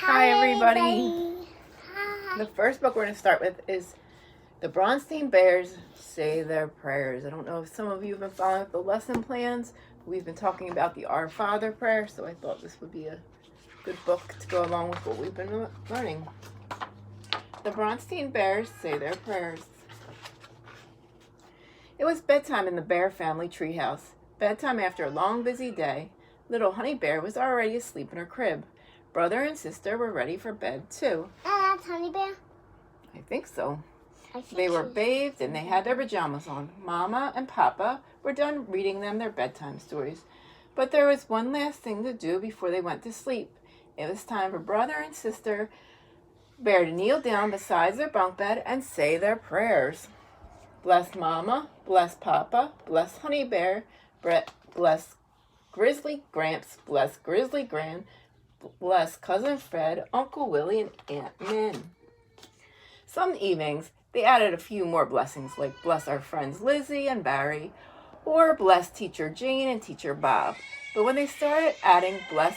Hi, everybody. Hi. The first book we're going to start with is The Bronstein Bears Say Their Prayers. I don't know if some of you have been following the lesson plans. We've been talking about the Our Father prayer, so I thought this would be a good book to go along with what we've been learning. The Bronstein Bears Say Their Prayers. It was bedtime in the Bear family treehouse. Bedtime after a long, busy day. Little Honey Bear was already asleep in her crib. Brother and sister were ready for bed, too. That's Honey Bear? I think so. They were bathed and they had their pajamas on. Mama and Papa were done reading them their bedtime stories. But there was one last thing to do before they went to sleep. It was time for Brother and Sister Bear to kneel down beside their bunk bed and say their prayers. Bless Mama, bless Papa, bless Honey Bear, bless Grizzly Gramps, bless Grizzly Gran, bless Cousin Fred, Uncle Willie, and Aunt Min. Some evenings, they added a few more blessings, like bless our friends Lizzie and Barry, or bless Teacher Jane and Teacher Bob. But when they started adding bless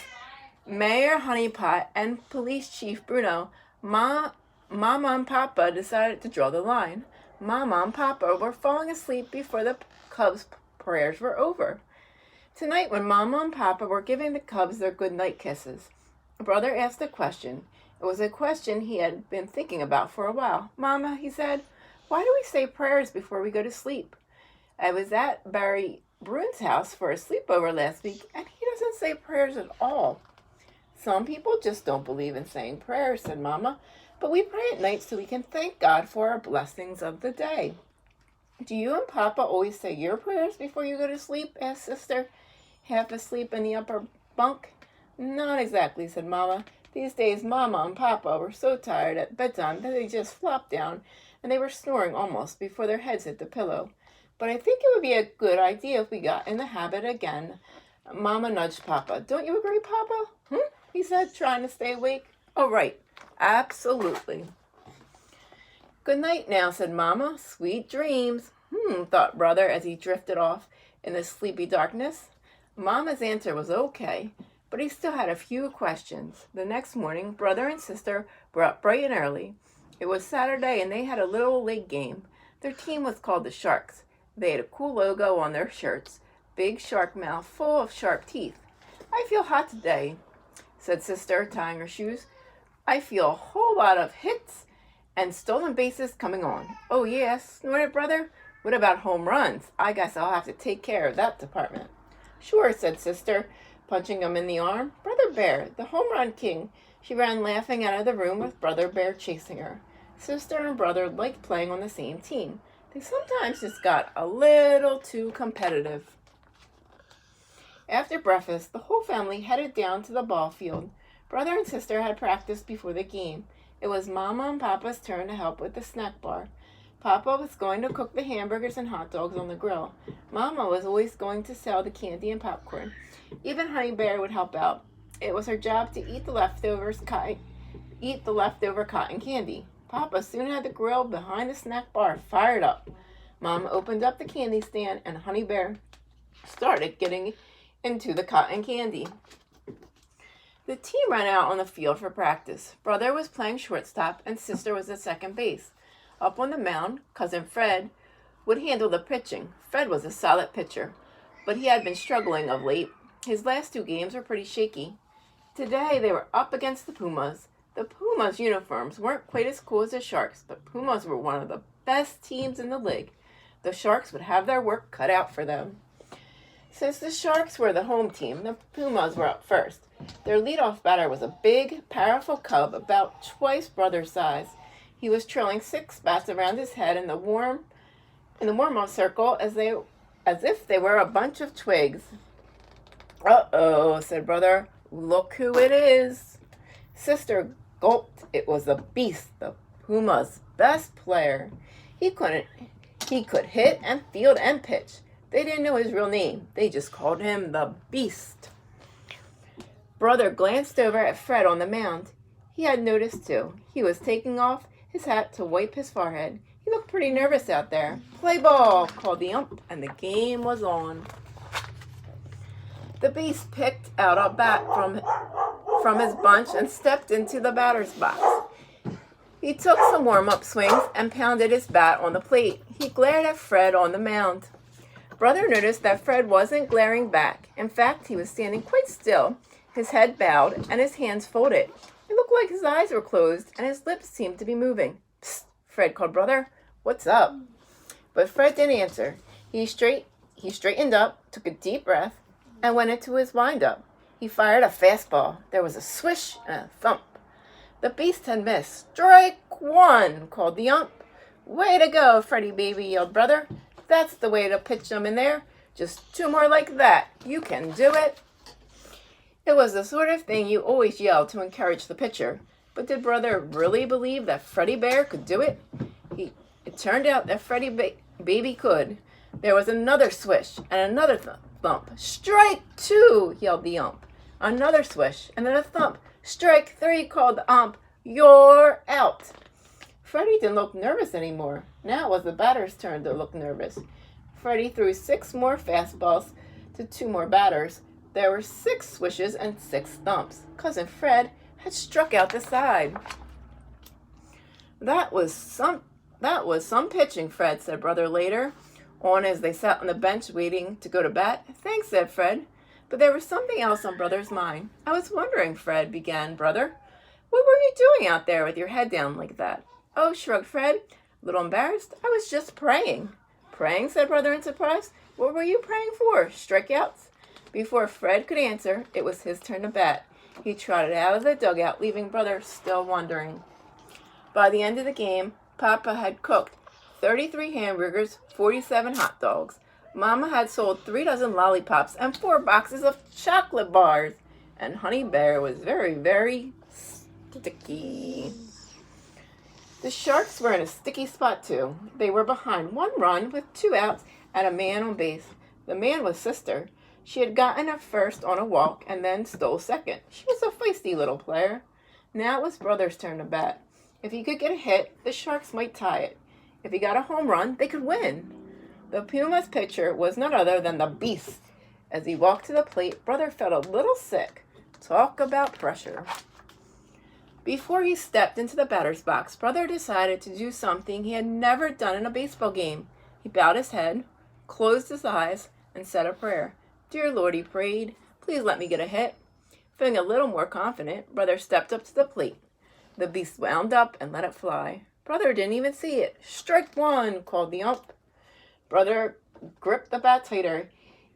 Mayor Honeypot and Police Chief Bruno, Mama and Papa decided to draw the line. Mama and Papa were falling asleep before the Cubs' prayers were over. Tonight, when Mama and Papa were giving the Cubs their goodnight kisses, Brother asked a question. It was a question he had been thinking about for a while. Mama, he said, why do we say prayers before we go to sleep? I was at Barry Bruin's house for a sleepover last week, and he doesn't say prayers at all. Some people just don't believe in saying prayers, said Mama, but we pray at night so we can thank God for our blessings of the day. Do you and Papa always say your prayers before you go to sleep? Asked Sister, half asleep in the upper bunk. Not exactly, said Mama. These days, Mama and Papa were so tired at bedtime that they just flopped down, and they were snoring almost before their heads hit the pillow. But I think it would be a good idea if we got in the habit again. Mama nudged Papa. Don't you agree, Papa? He said, trying to stay awake. Oh, right. Absolutely. Good night now, said Mama. Sweet dreams. Thought Brother as he drifted off in the sleepy darkness. Mama's answer was okay, but he still had a few questions. The next morning, Brother and Sister were up bright and early. It was Saturday, and they had a little league game. Their team was called the Sharks. They had a cool logo on their shirts, big shark mouth full of sharp teeth. I feel hot today, said Sister, tying her shoes. I feel a whole lot of hits and stolen bases coming on. Oh, yes, snorted Brother. What about home runs? I guess I'll have to take care of that department. Sure, said Sister, punching him in the arm. Brother Bear, the home run king. She ran laughing out of the room with Brother Bear chasing her. Sister and Brother liked playing on the same team. They sometimes just got a little too competitive. After breakfast, the whole family headed down to the ball field. Brother and Sister had practiced before the game. It was Mama and Papa's turn to help with the snack bar. Papa was going to cook the hamburgers and hot dogs on the grill. Mama was always going to sell the candy and popcorn. Even Honey Bear would help out. It was her job to eat the leftover cotton candy. Papa soon had the grill behind the snack bar fired up. Mama opened up the candy stand, and Honey Bear started getting into the cotton candy. The team ran out on the field for practice. Brother was playing shortstop, and Sister was at second base. Up on the mound, Cousin Fred would handle the pitching. Fred was a solid pitcher, but he had been struggling of late. His last two games were pretty shaky. Today, they were up against the Pumas. The Pumas' uniforms weren't quite as cool as the Sharks, but Pumas were one of the best teams in the league. The Sharks would have their work cut out for them. Since the Sharks were the home team, the Pumas were up first. Their leadoff batter was a big, powerful cub about twice Brother's size. He was trailing 6 bats around his head in the warm-up circle as if they were a bunch of twigs. Uh-oh, said Brother. Look who it is. Sister gulped. It was the Beast, the Puma's best player. He could hit and field and pitch. They didn't know his real name. They just called him the Beast. Brother glanced over at Fred on the mound. He had noticed too. He was taking off his hat to wipe his forehead. He looked pretty nervous out there. Play ball, called the ump, and the game was on. The Beast picked out a bat from his bunch and stepped into the batter's box. He took some warm-up swings and pounded his bat on the plate. He glared at Fred on the mound. Brother noticed that Fred wasn't glaring back. In fact, he was standing quite still, his head bowed and his hands folded. It looked like his eyes were closed and his lips seemed to be moving. "Psst," Fred called Brother. "What's up?" But Fred didn't answer. He straightened up, took a deep breath, and went into his windup. He fired a fastball. There was a swish and a thump. The beast had missed. "Strike one," called the ump. "Way to go, Freddie baby," yelled Brother. "That's the way to pitch them in there. Just 2 more like that. You can do it." It was the sort of thing you always yell to encourage the pitcher. But did Brother really believe that Freddie Bear could do it? It turned out that Freddie baby could. There was another swish and another thump. "Strike 2," yelled the ump. Another swish and then a thump. "Strike 3," called the ump. "You're out." Freddie didn't look nervous anymore. Now it was the batter's turn to look nervous. Freddie threw 6 more fastballs to 2 more batters. There were 6 swishes and 6 thumps. Cousin Fred had struck out the side. That was some pitching, Fred, said Brother later on as they sat on the bench waiting to go to bat. "Thanks," said Fred. But there was something else on Brother's mind. "I was wondering," Fred began, "Brother, what were you doing out there with your head down like that?" "Oh," shrugged Fred, a little embarrassed. "I was just praying." "Praying?" said Brother in surprise. "What were you praying for? Strikeouts?" Before Fred could answer, it was his turn to bat. He trotted out of the dugout, leaving Brother still wondering. By the end of the game, Papa had cooked 33 hamburgers, 47 hot dogs. Mama had sold 3 dozen lollipops and 4 boxes of chocolate bars. And Honey Bear was very, very sticky. The Sharks were in a sticky spot, too. They were behind 1 run with 2 outs and a man on base. The man was Sister. She had gotten a first on a walk and then stole second. She was a feisty little player. Now it was Brother's turn to bat. If he could get a hit, the Sharks might tie it. If he got a home run, they could win. The Puma's pitcher was none other than the Beast. As he walked to the plate, Brother felt a little sick. Talk about pressure. Before he stepped into the batter's box, Brother decided to do something he had never done in a baseball game. He bowed his head, closed his eyes, and said a prayer. "Dear Lord," he prayed, "please let me get a hit." Feeling a little more confident, Brother stepped up to the plate. The Beast wound up and let it fly. Brother didn't even see it. "Strike 1," called the ump. Brother gripped the bat tighter.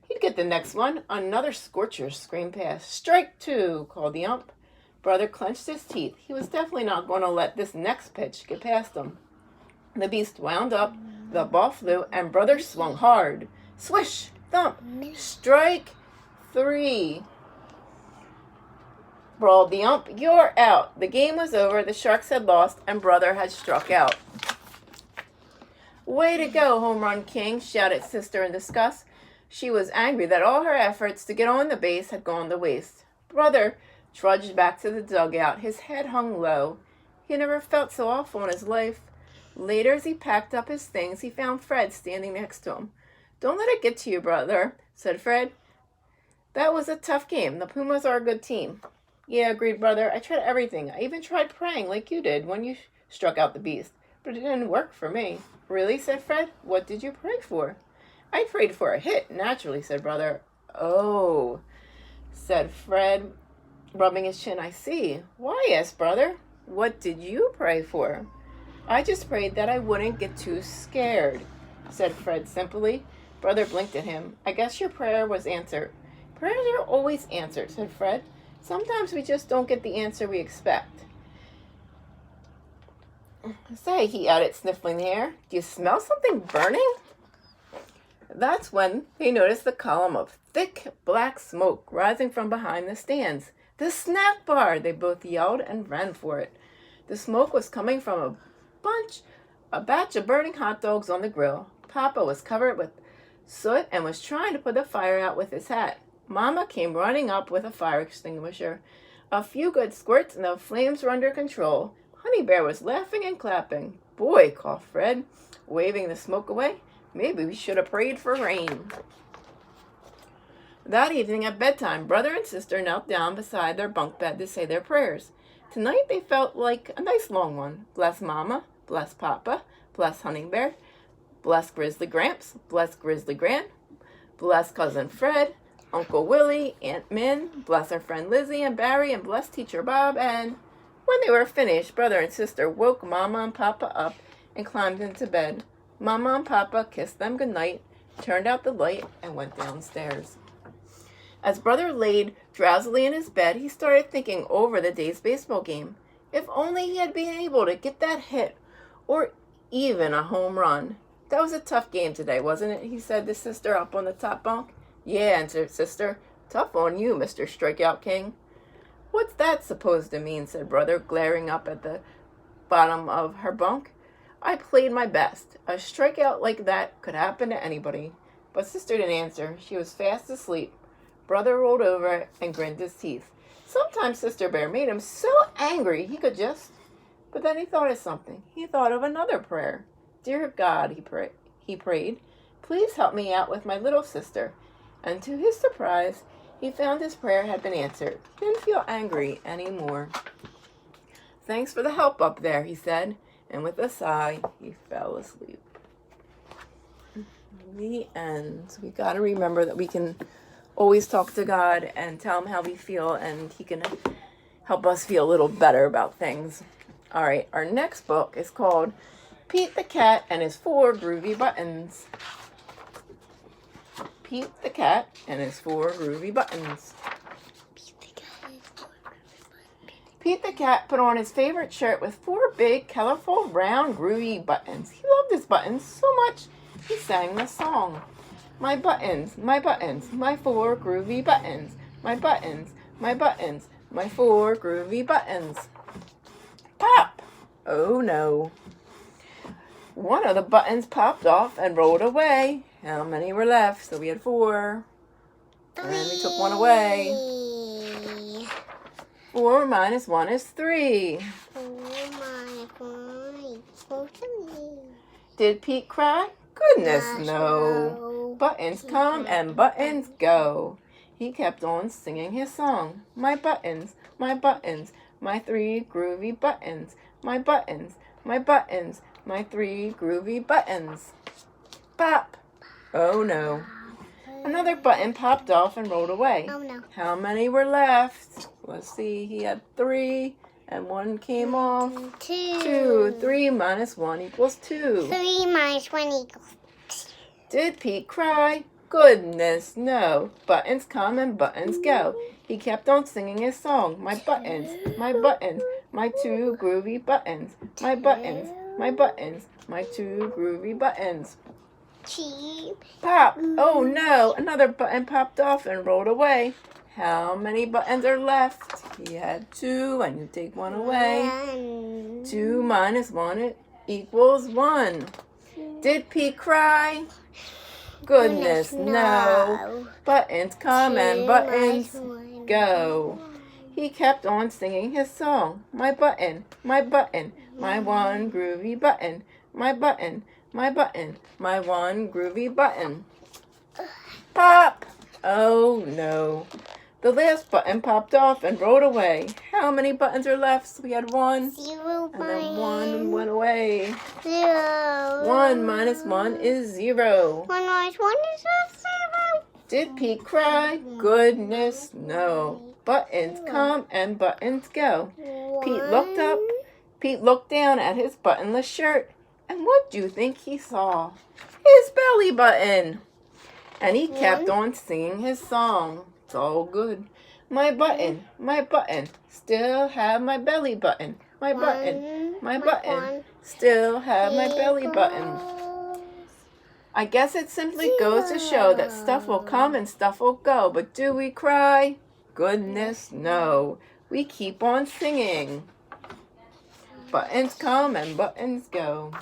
He'd get the next one. Another scorcher screamed past. "Strike 2," called the ump. Brother clenched his teeth. He was definitely not going to let this next pitch get past him. The Beast wound up, the ball flew, and Brother swung hard. Swish! Thump! "Strike 3," brawled the ump. "You're out." The game was over. The Sharks had lost, and Brother had struck out. "Way to go, Home Run King," shouted Sister in disgust. She was angry that all her efforts to get on the base had gone to waste. Brother trudged back to the dugout. His head hung low. He had never felt so awful in his life. Later, as he packed up his things, he found Fred standing next to him. "Don't let it get to you, Brother," said Fred. "That was a tough game. The Pumas are a good team." "Yeah," agreed Brother. "I tried everything. I even tried praying like you did when you struck out the Beast. But it didn't work for me." "Really?" said Fred. "What did you pray for?" "I prayed for a hit, naturally," said Brother. "Oh," said Fred, rubbing his chin. "I see." "Why?" asked Brother. "What did you pray for?" "I just prayed that I wouldn't get too scared," said Fred simply. Brother blinked at him. "I guess your prayer was answered." "Prayers are always answered," said Fred. "Sometimes we just don't get the answer we expect." "Say," he added, sniffling the air, "do you smell something burning?" That's when they noticed the column of thick black smoke rising from behind the stands. "The snack bar!" they both yelled and ran for it. The smoke was coming from a batch of burning hot dogs on the grill. Papa was covered with soot and was trying to put the fire out with his hat. Mama came running up with a fire extinguisher. A few good squirts and the flames were under control. Honey Bear was laughing and clapping. "Boy," coughed Fred, waving the smoke away, "maybe we should have prayed for rain." That evening at bedtime, brother and sister knelt down beside their bunk bed to say their prayers. Tonight they felt like a nice long one. Bless Mama, bless Papa, bless Honey Bear, bless Grizzly Gramps, bless Grizzly Gran, bless Cousin Fred, Uncle Willie, Aunt Min, bless our friend Lizzie and Barry, and bless Teacher Bob. And when they were finished, brother and sister woke Mama and Papa up and climbed into bed. Mama and Papa kissed them goodnight, turned out the light, and went downstairs. As brother laid drowsily in his bed, he started thinking over the day's baseball game. If only he had been able to get that hit, or even a home run. That was a tough game today, wasn't it? He said to sister up on the top bunk. Yeah, answered sister. Tough on you, Mr. Strikeout King. What's that supposed to mean? Said brother, glaring up at the bottom of her bunk. I played my best. A strikeout like that could happen to anybody. But sister didn't answer. She was fast asleep. Brother rolled over and grinned his teeth. Sometimes Sister Bear made him so angry he could just... But then he thought of something. He thought of another prayer. Dear God, he prayed, please help me out with my little sister. And to his surprise, he found his prayer had been answered. He didn't feel angry anymore. Thanks for the help up there, he said. And with a sigh, he fell asleep. The end. We got to remember that we can always talk to God and tell him how we feel, and he can help us feel a little better about things. All right, our next book is called Pete the Cat and His 4 Groovy Buttons. Pete the Cat and His 4 Groovy Buttons. Pete the Cat put on his favorite shirt with 4 big, colorful, round, groovy buttons. He loved his buttons so much, he sang the song. My buttons, my 4 groovy buttons. My buttons, my 4 groovy buttons. Pop! Oh no. One of the buttons popped off and rolled away. How many were left? So we had 4. 3. And we took one away. 4 minus 1 is 3. 4 minus 1 equals 3. Did Pete cry? Goodness, no. Buttons come and buttons go. He kept on singing his song. My buttons, my 3 groovy buttons. My buttons, my 3 groovy buttons. Pop! Oh no. Another button popped off and rolled away. Oh no. How many were left? Let's see, he had 3 and 1 came off. 2. 3 minus 1 equals 2. 3 minus 1 equals 2. Did Pete cry? Goodness, no. Buttons come and buttons go. He kept on singing his song. My buttons, my 2 groovy buttons. My buttons, my 2 groovy buttons. Cheap. Pop! Oh no! Another button popped off and rolled away. How many buttons are left? He had 2, and you take 1 away. 2 minus 1 equals 1. Did Pete cry? Goodness, no. Buttons come and buttons go. He kept on singing his song. My button, my 1 groovy button. My button, my 1 groovy button. Pop! Oh no. The last button popped off and rolled away. How many buttons are left? So we had 1. 0 and then 1 went away. 0. 1 minus 1 is 0. 1 minus 1 is 0. Did Pete cry? Goodness, no. Buttons come and buttons go. Pete looked up. Pete looked down at his buttonless shirt. And what do you think he saw? His belly button. And he kept on singing his song. It's all good. My button, still have my belly button. My button, still have my belly button. I guess it simply goes to show that stuff will come and stuff will go. But do we cry? Goodness, no. We keep on singing. Buttons come and buttons go.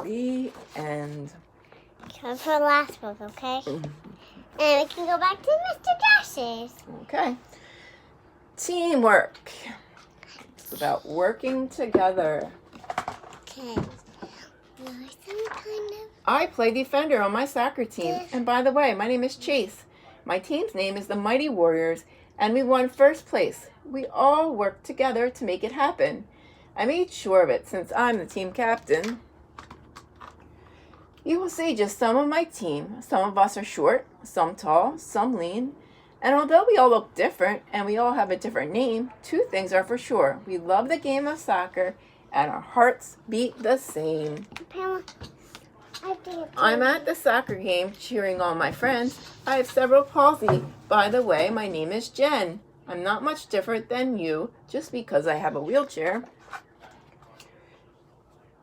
The end. Time for the last book, okay? And we can go back to Mr. Dash's. Okay. Teamwork. It's about working together. Okay. I play defender on my soccer team. And by the way, my name is Chase. My team's name is the Mighty Warriors, and we won first place. We all worked together to make it happen. I made sure of it since I'm the team captain. You will see just some of my team. Some of us are short, some tall, some lean. And although we all look different and we all have a different name, two things are for sure. We love the game of soccer and our hearts beat the same. I'm at the soccer game cheering on my friends. I have cerebral palsy. By the way, my name is Jen. I'm not much different than you just because I have a wheelchair.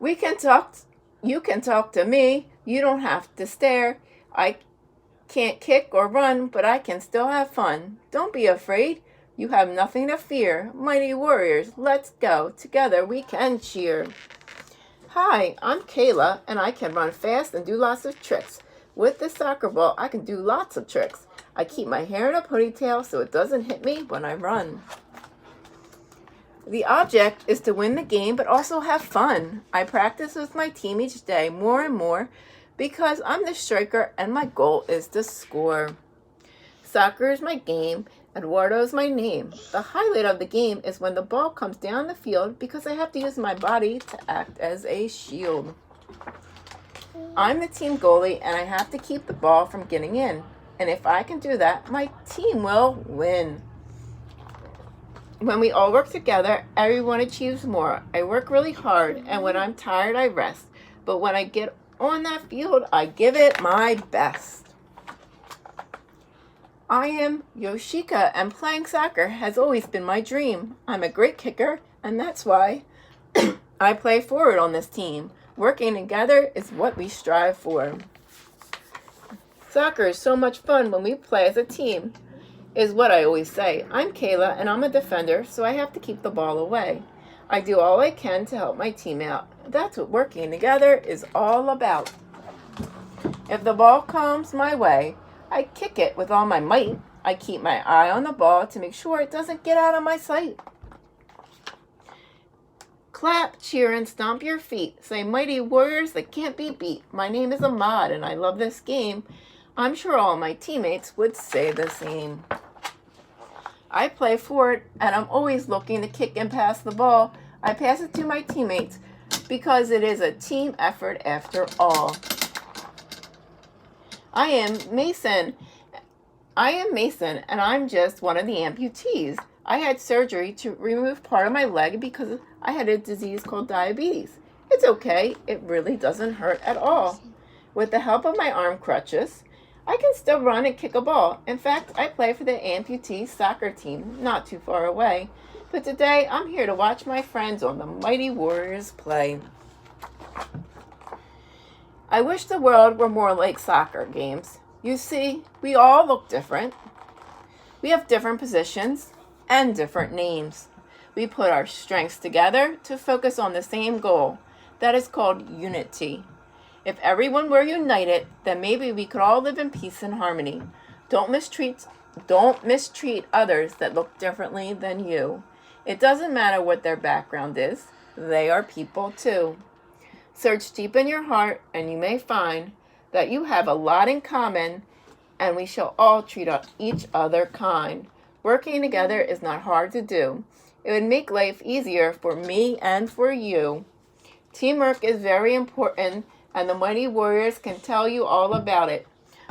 You can talk to me. You don't have to stare. I can't kick or run, but I can still have fun. Don't be afraid. You have nothing to fear. Mighty Warriors, let's go. Together we can cheer. Hi, I'm Kayla, and I can run fast and do lots of tricks. With the soccer ball, I can do lots of tricks. I keep my hair in a ponytail so it doesn't hit me when I run. The object is to win the game, but also have fun. I practice with my team each day more and more because I'm the striker and my goal is to score. Soccer is my game. Eduardo is my name. The highlight of the game is when the ball comes down the field because I have to use my body to act as a shield. I'm the team goalie and I have to keep the ball from getting in. And if I can do that, my team will win. When we all work together, everyone achieves more. I work really hard, and when I'm tired, I rest. But when I get on that field, I give it my best. I am Yoshika, and playing soccer has always been my dream. I'm a great kicker, and that's why I play forward on this team. Working together is what we strive for. Soccer is so much fun when we play as a team, is what I always say. I'm Kayla, and I'm a defender, so I have to keep the ball away. I do all I can to help my team out. That's what working together is all about. If the ball comes my way, I kick it with all my might. I keep my eye on the ball to make sure it doesn't get out of my sight. Clap, cheer, and stomp your feet. Say, Mighty Warriors that can't be beat. My name is Ahmad, and I love this game. I'm sure all my teammates would say the same. I play forward, and I'm always looking to kick and pass the ball. I pass it to my teammates because it is a team effort after all. I am Mason, and I'm just one of the amputees. I had surgery to remove part of my leg because I had a disease called diabetes. It's okay. It really doesn't hurt at all. With the help of my arm crutches, I can still run and kick a ball. In fact, I play for the amputee soccer team, not too far away. But today, I'm here to watch my friends on the Mighty Warriors play. I wish the world were more like soccer games. You see, we all look different. We have different positions and different names. We put our strengths together to focus on the same goal. That is called unity. If everyone were united, then maybe we could all live in peace and harmony. Don't mistreat others that look differently than you. It doesn't matter what their background is. They are people too. Search deep in your heart and you may find that you have a lot in common, and we shall all treat each other kind. Working together is not hard to do. It would make life easier for me and for you. Teamwork is very important, and the Mighty Warriors can tell you all about it.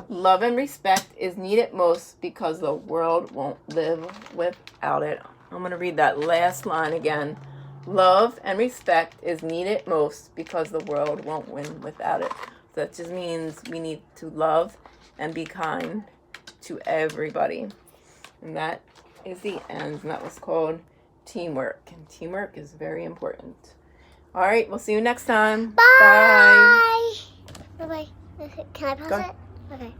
Love and respect is needed most because the world won't live without it. I'm going to read that last line again. Love and respect is needed most because the world won't win without it. That just means we need to love and be kind to everybody. And that is the end. And that was called teamwork. And teamwork is very important. All right, we'll see you next time. Bye. Bye. Bye. Can I pause it? Okay.